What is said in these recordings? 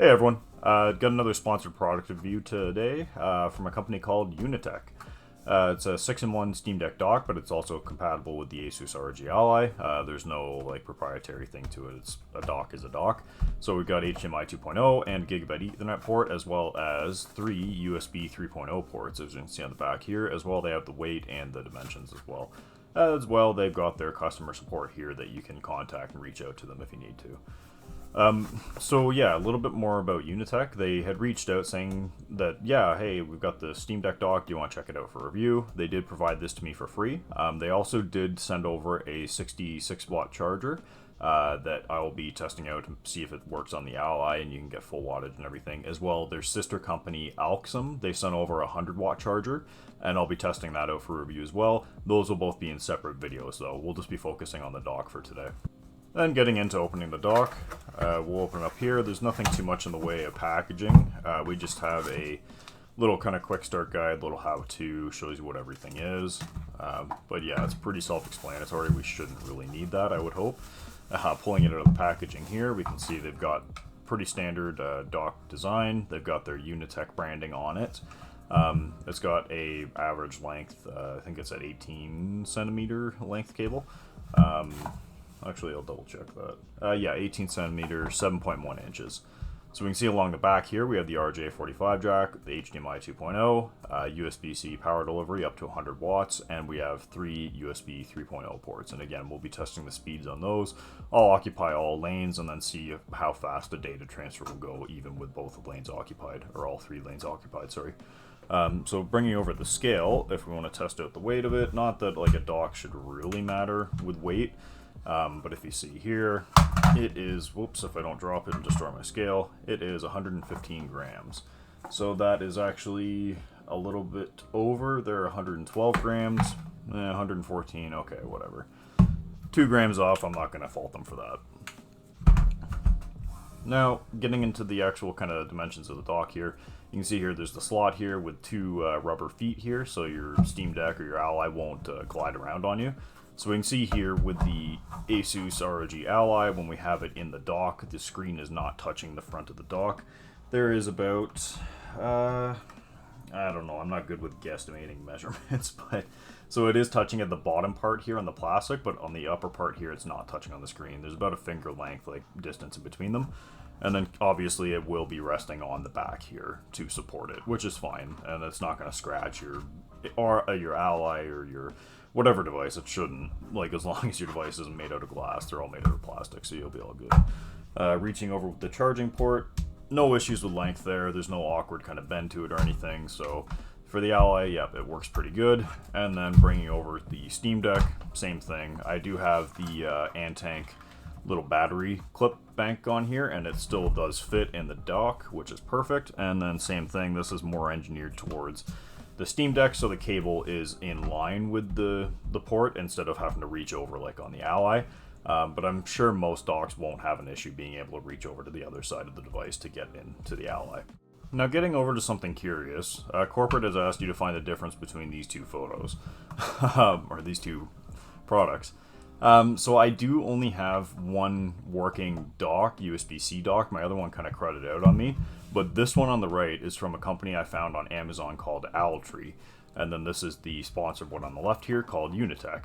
Hey everyone, got another sponsored product review today from a company called Unitek. It's a 6-in-1 Steam Deck dock, but it's also compatible with the ASUS ROG Ally. There's no like proprietary thing to it. It's a dock is a dock. So we've got HDMI 2.0 and Gigabit Ethernet port, as well as 3 USB 3.0 ports, as you can see on the back here. As well, they have the weight and the dimensions as well. They've got their customer support here that you can contact and reach out to them if you need to. So yeah, a little bit more about Unitek. They had reached out saying that, yeah, hey, we've got the Steam Deck dock, do you want to check it out for review? They did provide this to me for free. They also did send over a 66-watt charger that I will be testing out to see if it works on the Ally, and you can get full wattage and everything. As well, their sister company, AUX, they sent over a 100-watt charger, and I'll be testing that out for review as well. Those will both be in separate videos, though. We'll just be focusing on the dock for today. Then getting into opening the dock, we'll open it up here. There's nothing too much in the way of packaging. We just have a little kind of quick start guide, little how-to, shows you what everything is. But yeah, it's pretty self-explanatory. We shouldn't really need that, I would hope. Pulling it out of the packaging here, we can see they've got pretty standard dock design. They've got their Unitek branding on it. It's got a average length, I think it's at 18 centimeter length cable. Actually, I'll double check that. Yeah, 18 centimeters, 7.1 inches. So we can see along the back here, we have the RJ45 jack, the HDMI 2.0, USB-C power delivery up to 100 watts, and we have 3 USB 3.0 ports. And again, we'll be testing the speeds on those. I'll occupy all lanes and then see how fast the data transfer will go, even with both lanes occupied, or all 3 lanes occupied, sorry. So bringing over the scale, if we want to test out the weight of it, not that like a dock should really matter with weight, but if you see here, it is, whoops, if I don't drop it and destroy my scale, it is 115 grams. So that is actually a little bit over. They're 112 grams, 114, okay, whatever. 2 grams off, I'm not going to fault them for that. Now, getting into the actual kind of dimensions of the dock here, you can see here there's the slot here with 2 rubber feet here, so your Steam Deck or your Ally won't glide around on you. So we can see here with the ASUS ROG Ally, when we have it in the dock, the screen is not touching the front of the dock. There is about, I don't know, I'm not good with guesstimating measurements, but so it is touching at the bottom part here on the plastic, but on the upper part here it's not touching on the screen. There's about a finger length like distance in between them. And then obviously it will be resting on the back here to support it, which is fine, and it's not going to scratch your Ally or your whatever device. It shouldn't, like, as long as your device isn't made out of glass. They're all made out of plastic, so you'll be all good. Reaching over with the charging port, no issues with length there. There's no awkward kind of bend to it or anything, so for the Ally, yep, it works pretty good. And then bringing over the Steam Deck, same thing. I do have the Antank little battery clip bank on here, and it still does fit in the dock, which is perfect. And then same thing, this is more engineered towards the Steam Deck, so the cable is in line with the port instead of having to reach over like on the Ally. But I'm sure most docks won't have an issue being able to reach over to the other side of the device to get into the Ally. Now getting over to something curious, corporate has asked you to find the difference between these 2 photos, or these 2 products. So I do only have one working dock, USB-C dock. My other one kind of crudted out on me. But this one on the right is from a company I found on Amazon called OwlTree. And then this is the sponsored one on the left here called Unitek.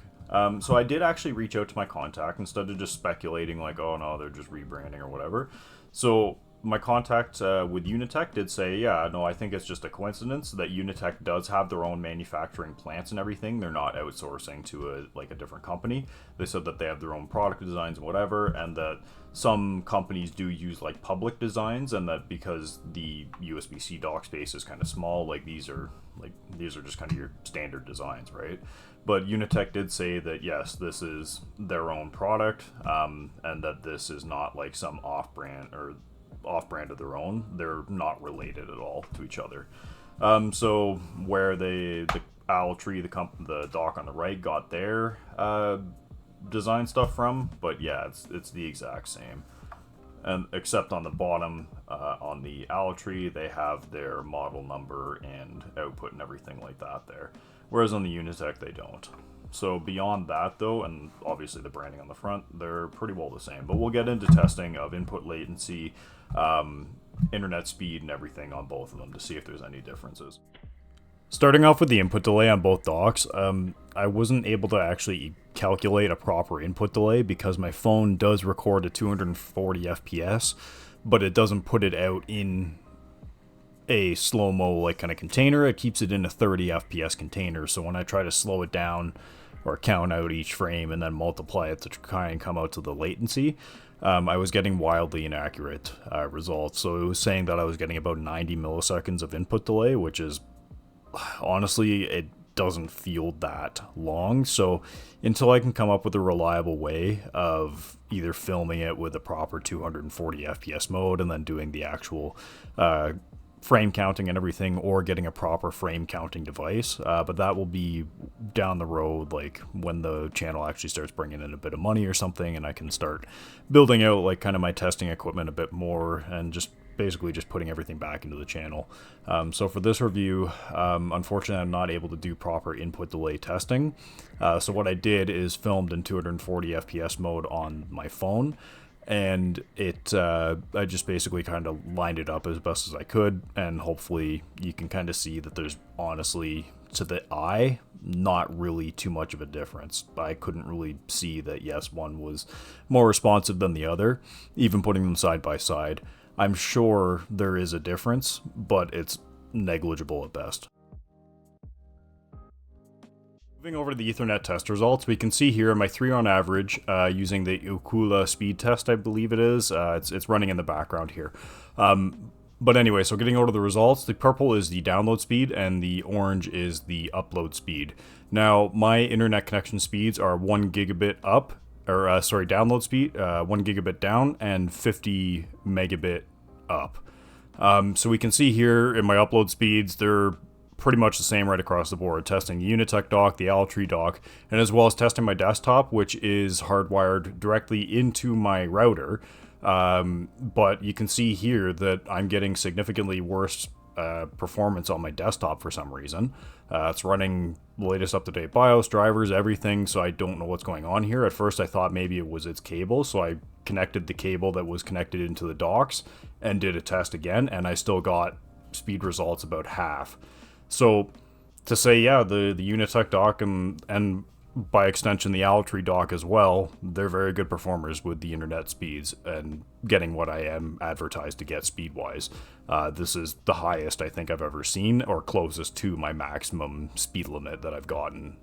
So I did actually reach out to my contact instead of just speculating like, oh no, they're just rebranding or whatever. So my contact with Unitek did say, yeah, no, I think it's just a coincidence that Unitek does have their own manufacturing plants and everything. They're not outsourcing to a different company. They said that they have their own product designs and whatever, and that some companies do use like public designs, and that because the USB-C dock space is kind of small, like these are just kind of your standard designs, right? But Unitek did say that yes, this is their own product, and that this is not like some off-brand of their own. They're not related at all to each other. So where the OwlTree, the dock on the right, got their design stuff from, but yeah, it's the exact same. And except on the bottom, on the OwlTree, they have their model number and output and everything like that there. Whereas on the Unitek, they don't. So beyond that though, and obviously the branding on the front, they're pretty well the same. But we'll get into testing of input latency, internet speed and everything on both of them to see if there's any differences. Starting off with the input delay on both docks, I wasn't able to actually calculate a proper input delay because my phone does record at 240 FPS, but it doesn't put it out in a slow-mo like kind of container. It keeps it in a 30 FPS container, so when I try to slow it down or count out each frame and then multiply it to try and come out to the latency, I was getting wildly inaccurate results. So it was saying that I was getting about 90 milliseconds of input delay, which is, honestly, it doesn't feel that long. So until I can come up with a reliable way of either filming it with a proper 240 FPS mode and then doing the actual frame counting and everything, or getting a proper frame counting device, but that will be down the road, like when the channel actually starts bringing in a bit of money or something, and I can start building out like kind of my testing equipment a bit more and just basically just putting everything back into the channel. So for this review, unfortunately I'm not able to do proper input delay testing. So what I did is filmed in 240 FPS mode on my phone, and I just basically kind of lined it up as best as I could, and hopefully you can kind of see that there's, honestly, to the eye, not really too much of a difference. I couldn't really see that, yes, one was more responsive than the other, even putting them side by side. I'm sure there is a difference, but it's negligible at best. Moving over to the Ethernet test results, we can see here my 3 on average using the Ukula speed test, I believe it is. It's running in the background here. But anyway, so getting over to the results, the purple is the download speed and the orange is the upload speed. Now, my internet connection speeds are 1 gigabit up, or download speed, 1 gigabit down and 50 megabit up. So we can see here in my upload speeds, they're pretty much the same right across the board, testing the Unitek dock, the OwlTree dock, and as well as testing my desktop, which is hardwired directly into my router. But you can see here that I'm getting significantly worse performance on my desktop for some reason. It's running the latest up-to-date BIOS drivers, everything, so I don't know what's going on here. At first I thought maybe it was its cable, so I connected the cable that was connected into the docks and did a test again, and I still got speed results about half. So to say, yeah, the Unitek dock and by extension the OwlTree dock as well, they're very good performers with the internet speeds and getting what I am advertised to get speed-wise. This is the highest I think I've ever seen, or closest to my maximum speed limit that I've gotten.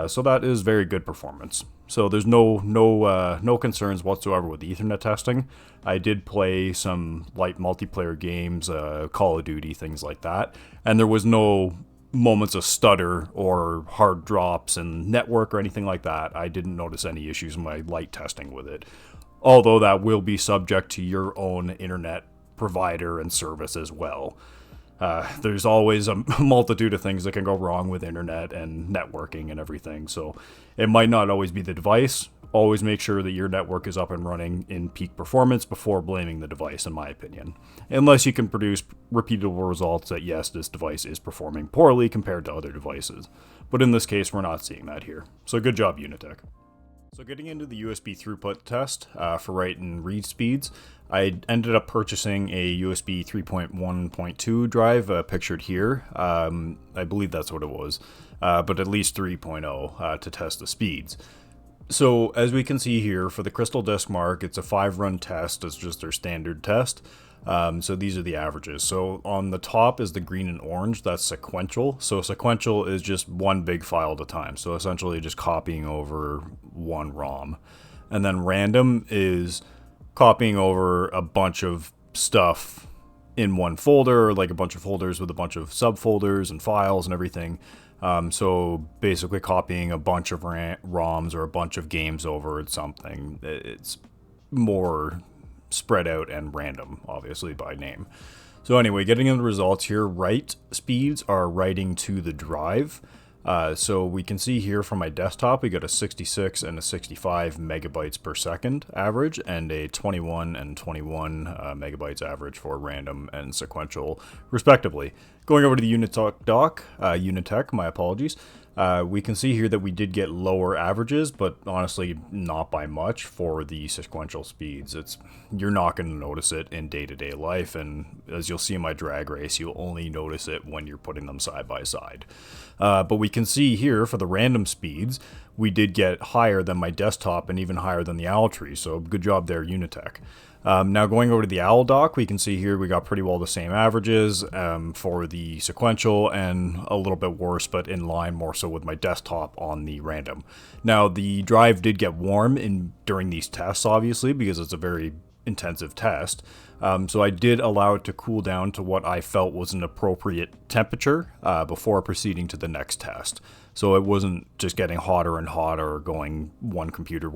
So that is very good performance. So there's no concerns whatsoever with the Ethernet testing. I did play some light multiplayer games, Call of Duty, things like that, and there was no moments of stutter or hard drops in network or anything like that. I didn't notice any issues in my light testing with it. Although that will be subject to your own internet provider and service as well. There's always a multitude of things that can go wrong with internet and networking and everything, so it might not always be the device. Always make sure that your network is up and running in peak performance before blaming the device, in my opinion. Unless you can produce repeatable results that, yes, this device is performing poorly compared to other devices. But in this case, we're not seeing that here. So good job, Unitek. So getting into the USB throughput test for write and read speeds, I ended up purchasing a USB 3.1.2 drive pictured here. I believe that's what it was, but at least 3.0 to test the speeds. So as we can see here, for the CrystalDiskMark, it's a 5-run test. It's just their standard test. So these are the averages. So on the top is the green and orange. That's sequential. So sequential is just one big file at a time. So essentially just copying over one ROM. And then random is copying over a bunch of stuff in one folder, like a bunch of folders with a bunch of subfolders and files and everything. So basically copying a bunch of ROMs or a bunch of games over something. It's more spread out and random, obviously, by name. So anyway, getting into the results here, write speeds are writing to the drive. So we can see here from my desktop, we got a 66 and a 65 megabytes per second average, and a 21 and 21 megabytes average for random and sequential, respectively. Going over to the Unitek dock, Unitek, my apologies. We can see here that we did get lower averages, but honestly not by much for the sequential speeds. You're not going to notice it in day-to-day life, and as you'll see in my drag race, you'll only notice it when you're putting them side by side. But we can see here for the random speeds, we did get higher than my desktop and even higher than the OwlTree, so good job there, Unitek. Now going over to the Owl dock, we can see here we got pretty well the same averages for the sequential, and a little bit worse, but in line more so with my desktop on the random. Now the drive did get warm during these tests, obviously, because it's a very intensive test. So I did allow it to cool down to what I felt was an appropriate temperature before proceeding to the next test. So it wasn't just getting hotter and hotter, going one computer,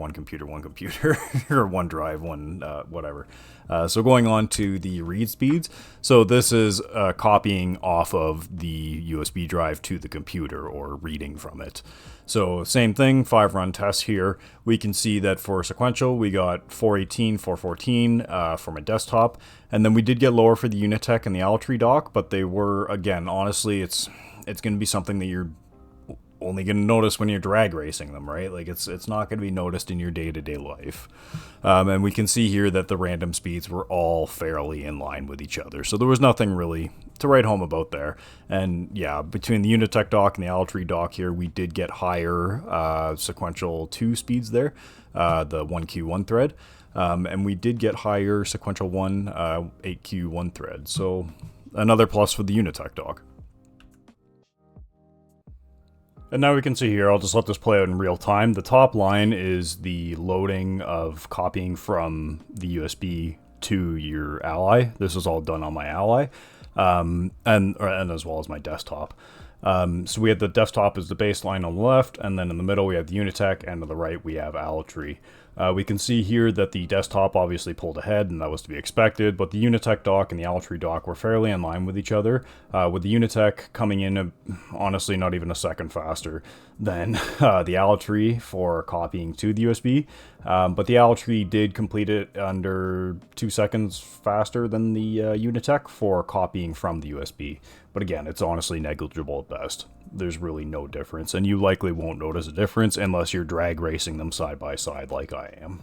or one drive, whatever. So going on to the read speeds. So this is copying off of the USB drive to the computer, or reading from it. So same thing, 5 run tests here. We can see that for sequential, we got 418, 414 for my desktop. And then we did get lower for the Unitek and the OwlTree dock, but they were, again, honestly, it's going to be something that you're only going to notice when you're drag racing them, right? Like it's not going to be noticed in your day-to-day life. And we can see here that the random speeds were all fairly in line with each other. So there was nothing really to write home about there. And yeah, between the Unitek dock and the OwlTree dock here, we did get higher sequential 2 speeds there, the 1Q1 thread. And we did get higher sequential 1 8Q1 thread. So another plus for the Unitek dock. And now we can see here, I'll just let this play out in real time. The top line is the loading of copying from the USB to your Ally. This is all done on my Ally, and as well as my desktop. So we have the desktop as the baseline on the left, and then in the middle we have the Unitek, and to the right we have OwlTree. We can see here that the desktop obviously pulled ahead, and that was to be expected, but the Unitek dock and the OwlTree dock were fairly in line with each other, with the Unitek coming in, honestly, not even a second faster than the OwlTree for copying to the USB, but the OwlTree did complete it under 2 seconds faster than the Unitek for copying from the USB. But again, it's honestly negligible at best. There's really no difference, and you likely won't notice a difference unless you're drag racing them side by side like I am.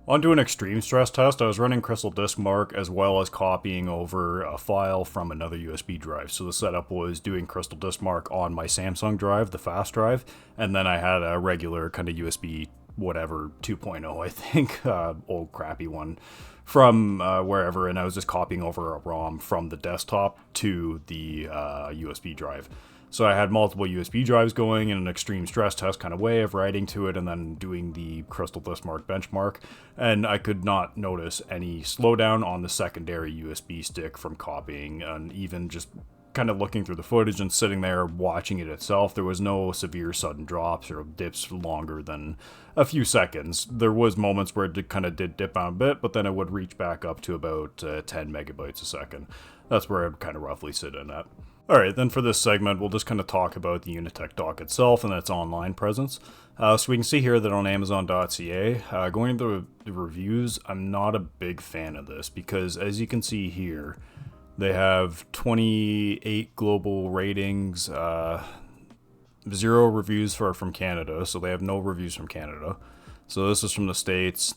On to an extreme stress test, I was running CrystalDiskMark as well as copying over a file from another USB drive. So the setup was doing CrystalDiskMark on my Samsung drive, the fast drive, and then I had a regular kind of USB whatever 2.0, I think, old crappy one from wherever, and I was just copying over a ROM from the desktop to the USB drive. So I had multiple USB drives going in an extreme stress test kind of way of writing to it and then doing the CrystalDiskMark benchmark, and I could not notice any slowdown on the secondary USB stick from copying, and even just kind of looking through the footage and sitting there watching it itself, there was no severe sudden drops or dips longer than a few seconds. There was moments where it kind of did dip out a bit, but then it would reach back up to about 10 megabytes a second. That's where I'd kind of roughly sit in at. Alright, then for this segment, we'll just kind of talk about the Unitek dock itself and its online presence. So we can see here that on Amazon.ca, going into the reviews, I'm not a big fan of this because, as you can see here, they have 28 global ratings, 0 reviews from Canada, so they have no reviews from Canada. So this is from the States,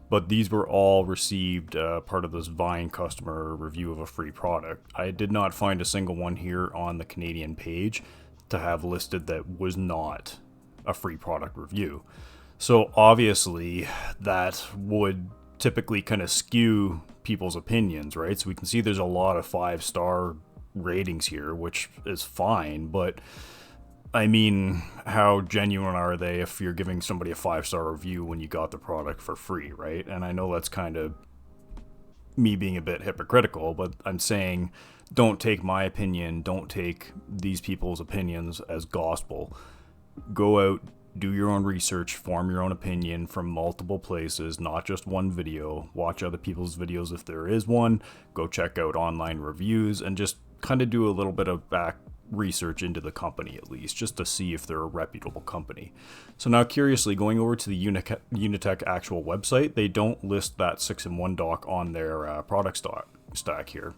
but these were all received part of this Vine customer review of a free product. I did not find a single one here on the Canadian page to have listed that was not a free product review. So obviously that would typically kind of skew people's opinions, right? So we can see there's a lot of 5-star ratings here, which is fine, but I mean, how genuine are they if you're giving somebody a 5-star review when you got the product for free, right? And I know that's kind of me being a bit hypocritical, but I'm saying don't take my opinion, don't take these people's opinions as gospel. Go out, do your own research, form your own opinion from multiple places, not just one video. Watch other people's videos if there is one. Go check out online reviews and just kind of do a little bit of back research into the company at least, just to see if they're a reputable company. So now, curiously, going over to the Unitek actual website, they don't list that 6-in-1 dock on their product stack here.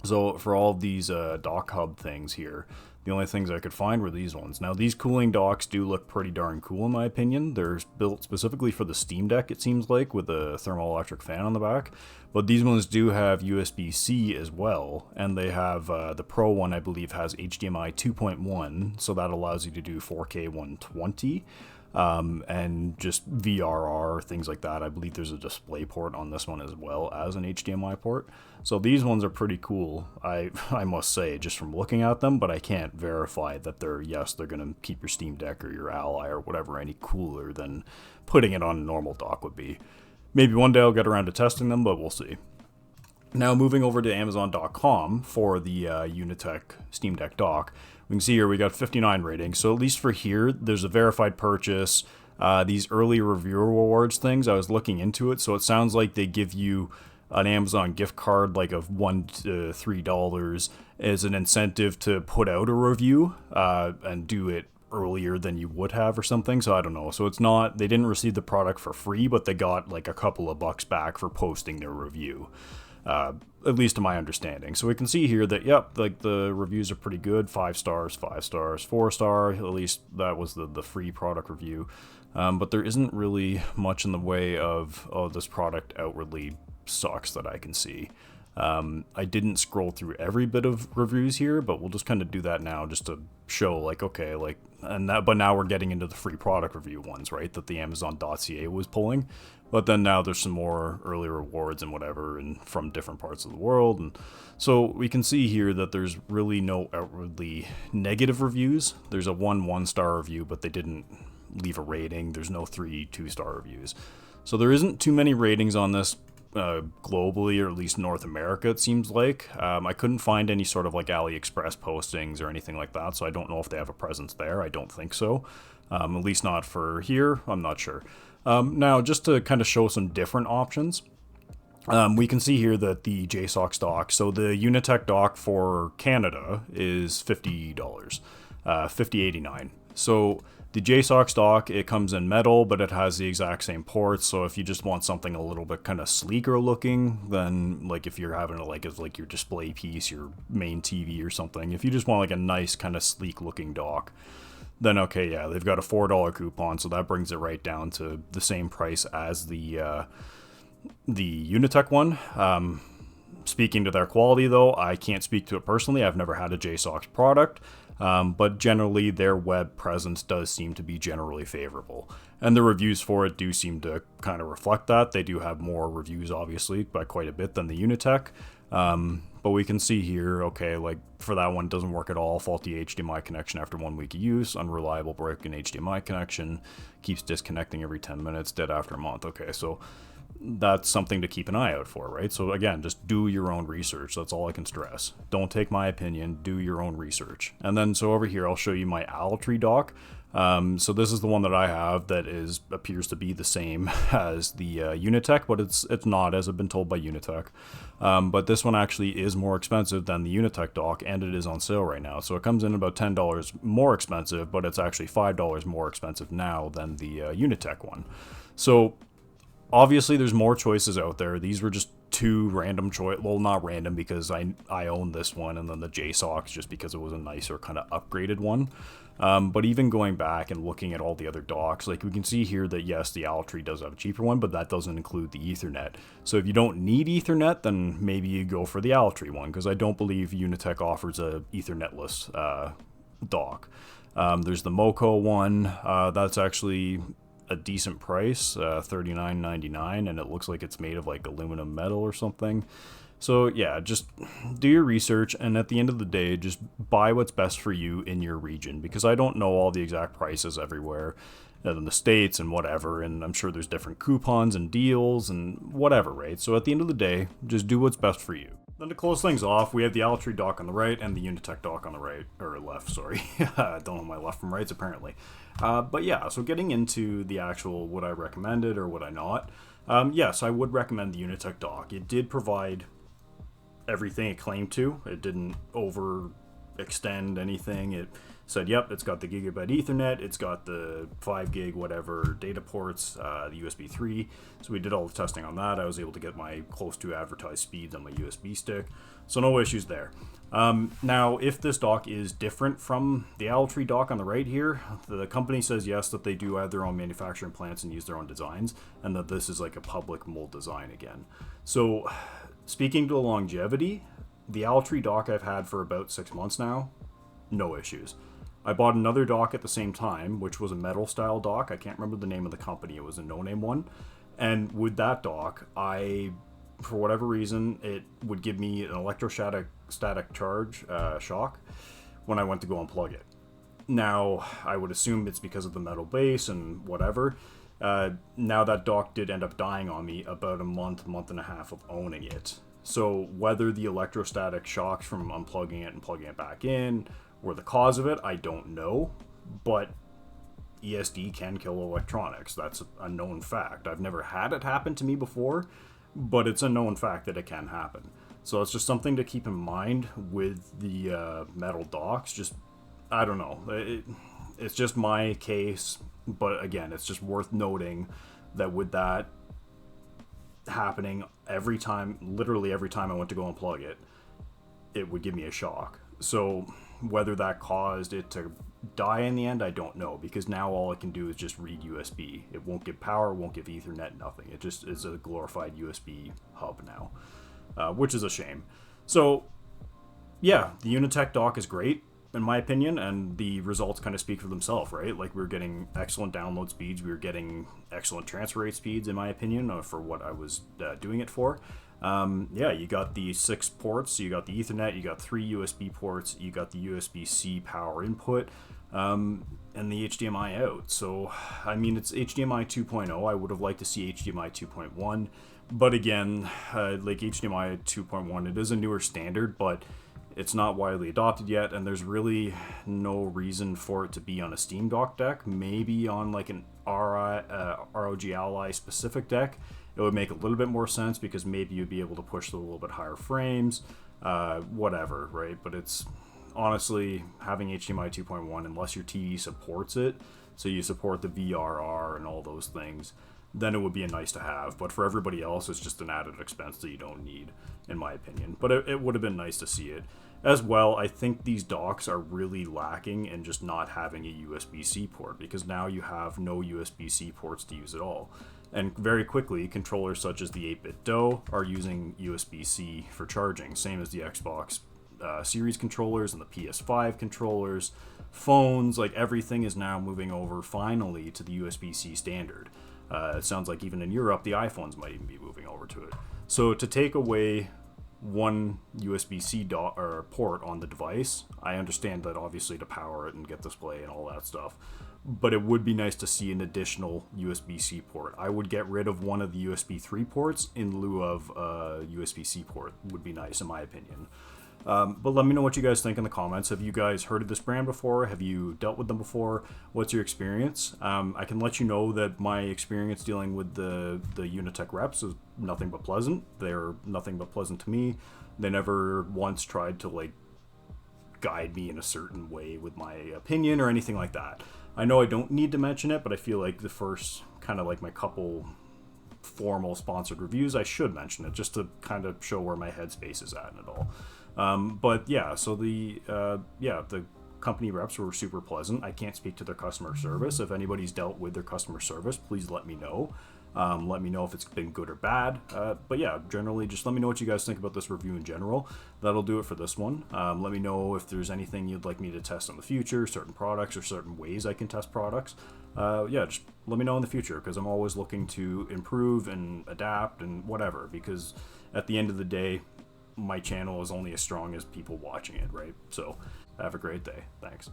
So for all of these dock hub things here, the only things I could find were these ones. Now these cooling docks do look pretty darn cool in my opinion. They're built specifically for the Steam Deck, it seems like, with a thermoelectric fan on the back. But these ones do have USB-C as well, and they have the Pro one, I believe, has HDMI 2.1, so that allows you to do 4K 120. And just VRR, things like that. I believe there's a display port on this one as well as an HDMI port. So these ones are pretty cool, I must say, just from looking at them, but I can't verify that they're going to keep your Steam Deck or your Ally or whatever any cooler than putting it on a normal dock would be. Maybe one day I'll get around to testing them, but we'll see. Now moving over to Amazon.com for the Unitek Steam Deck dock, we can see here we got 59 ratings. So at least for here, there's a verified purchase. These early reviewer rewards things, I was looking into it, so it sounds like they give you an Amazon gift card like of $1 to $3 as an incentive to put out a review and do it earlier than you would have or something. So I don't know. So it's not, they didn't receive the product for free, but they got like a couple of bucks back for posting their review. At least to my understanding. So we can see here that, yep, like the reviews are pretty good. 5 stars, 5 stars, 4 star. At least that was the free product review. But there isn't really much in the way of, oh, this product outwardly sucks that I can see. I didn't scroll through every bit of reviews here, but we'll just kind of do that now just to show, like, okay, like, but now we're getting into the free product review ones, right, that the Amazon.ca was pulling. But then now there's some more early rewards and whatever, and from different parts of the world. And so we can see here that there's really no outwardly negative reviews. There's a 1-1-star review, but they didn't leave a rating. There's no 3 2-star reviews. So there isn't too many ratings on this globally, or at least North America, it seems like. I couldn't find any sort of like AliExpress postings or anything like that, so I don't know if they have a presence there. I don't think so. At least not for here. I'm not sure. Now, just to kind of show some different options, we can see here that the JSAUX dock, so the Unitek dock for Canada is $50, $50.89. So the JSAUX dock, it comes in metal, but it has the exact same ports. So if you just want something a little bit kind of sleeker looking, then like if you're having it like as like your display piece, your main TV or something, if you just want like a nice kind of sleek looking dock, then okay, yeah, they've got a $4 coupon, so that brings it right down to the same price as the Unitek one. Speaking to their quality, though, I can't speak to it personally. I've never had a JSAUX product, but generally their web presence does seem to be generally favorable. And the reviews for it do seem to kind of reflect that. They do have more reviews, obviously, by quite a bit than the Unitek. But we can see here, okay, like for that one, it doesn't work at all. Faulty HDMI connection after 1 week of use. Unreliable broken HDMI connection. Keeps disconnecting every 10 minutes. Dead after a month. Okay, so that's something to keep an eye out for, right? So again, just do your own research. That's all I can stress. Don't take my opinion. Do your own research. And then so over here, I'll show you my OwlTree dock. So this is the one that I have that appears to be the same as the Unitek, but it's not, as I've been told by Unitek. But this one actually is more expensive than the Unitek dock, and it is on sale right now. So it comes in about $10 more expensive, but it's actually $5 more expensive now than the Unitek one. So obviously there's more choices out there. These were just 2 random choice. Well, not random because I own this one, and then the JSAUX just because it was a nicer kind of upgraded one. But even going back and looking at all the other docks, like we can see here that yes, the OwlTree does have a cheaper one, but that doesn't include the Ethernet. So if you don't need Ethernet, then maybe you go for the OwlTree one, because I don't believe Unitek offers a Ethernetless dock. There's the Moco one. That's actually a decent price, $39.99, and it looks like it's made of like aluminum metal or something. So yeah, just do your research, and at the end of the day, just buy what's best for you in your region, because I don't know all the exact prices everywhere in the States and whatever, and I'm sure there's different coupons and deals and whatever, right? So at the end of the day, just do what's best for you. Then to close things off, we have the OwlTree dock on the right and the Unitek dock on the right, or left, sorry. I don't know my left from rights, apparently. But yeah, so getting into the actual would I recommend it or would I not? Yes, I would recommend the Unitek dock. It did provide everything it claimed to. It didn't overextend anything. It said, yep, it's got the gigabit Ethernet, it's got the 5 gig whatever data ports, the USB 3. So we did all the testing on that. I was able to get my close to advertised speeds on my USB stick. So no issues there. Now, if this dock is different from the OwlTree dock on the right here, the company says yes, that they do have their own manufacturing plants and use their own designs, and that this is like a public mold design again. So speaking to longevity, the OwlTree dock I've had for about 6 months now, no issues. I bought another dock at the same time, which was a metal style dock. I can't remember the name of the company. It was a no-name one. And with that dock, for whatever reason, it would give me an electrostatic charge shock when I went to go unplug it. Now, I would assume it's because of the metal base and whatever. Now that dock did end up dying on me about a month and a half of owning it. So whether the electrostatic shocks from unplugging it and plugging it back in were the cause of it, I don't know. But ESD can kill electronics. That's a known fact. I've never had it happen to me before, but it's a known fact that it can happen. So it's just something to keep in mind with the metal docks. Just, I don't know. It's just my case, but again, it's just worth noting that with that happening every time, literally every time I went to go unplug it, it would give me a shock. So whether that caused it to die in the end, I don't know, because now all it can do is just read USB. It won't give power, won't give Ethernet, nothing. It just is a glorified USB hub now, which is a shame. So yeah, the Unitek dock is great in my opinion, and the results kind of speak for themselves, right? Like, we were getting excellent download speeds, we were getting excellent transfer rate speeds in my opinion, for what I was doing it for. Yeah, you got the 6 ports, you got the Ethernet, you got 3 USB ports, you got the USB-C power input, and the HDMI out. So, I mean, it's HDMI 2.0. I would have liked to see HDMI 2.1, but again, like HDMI 2.1, it is a newer standard, but it's not widely adopted yet, and there's really no reason for it to be on a Steam Dock deck. Maybe on like an ROG Ally specific deck, it would make a little bit more sense, because maybe you'd be able to push a little bit higher frames, whatever, right? But it's honestly, having HDMI 2.1, unless your TV supports it, so you support the VRR and all those things, then it would be a nice to have. But for everybody else, it's just an added expense that you don't need, in my opinion. But it would have been nice to see it. As well, I think these docks are really lacking in just not having a USB-C port, because now you have no USB-C ports to use at all. And very quickly, controllers such as the 8-bit DOE are using USB-C for charging, same as the Xbox Series controllers and the PS5 controllers. Phones, like everything is now moving over finally to the USB-C standard. It sounds like even in Europe, the iPhones might even be moving over to it. So to take away one USB-C port on the device, I understand that obviously to power it and get display and all that stuff, but it would be nice to see an additional USB-C port. I would get rid of one of the USB 3 ports in lieu of a USB-C port. Would be nice in my opinion. But let me know what you guys think in the comments. Have you guys heard of this brand before? Have you dealt with them before? What's your experience? I can let you know that my experience dealing with the Unitek reps is nothing but pleasant. They're nothing but pleasant to me. They never once tried to like guide me in a certain way with my opinion or anything like that. I know I don't need to mention it, but I feel like the first kind of like my couple formal sponsored reviews, I should mention it just to kind of show where my headspace is at and it all. But yeah, so the company reps were super pleasant. I can't speak to their customer service. If anybody's dealt with their customer service, please let me know. Let me know if it's been good or bad. But yeah, generally, just let me know what you guys think about this review in general. That'll do it for this one. Let me know if there's anything you'd like me to test in the future, certain products or certain ways I can test products. Yeah, just let me know in the future, because I'm always looking to improve and adapt and whatever, because at the end of the day, my channel is only as strong as people watching it, right? So have a great day. Thanks.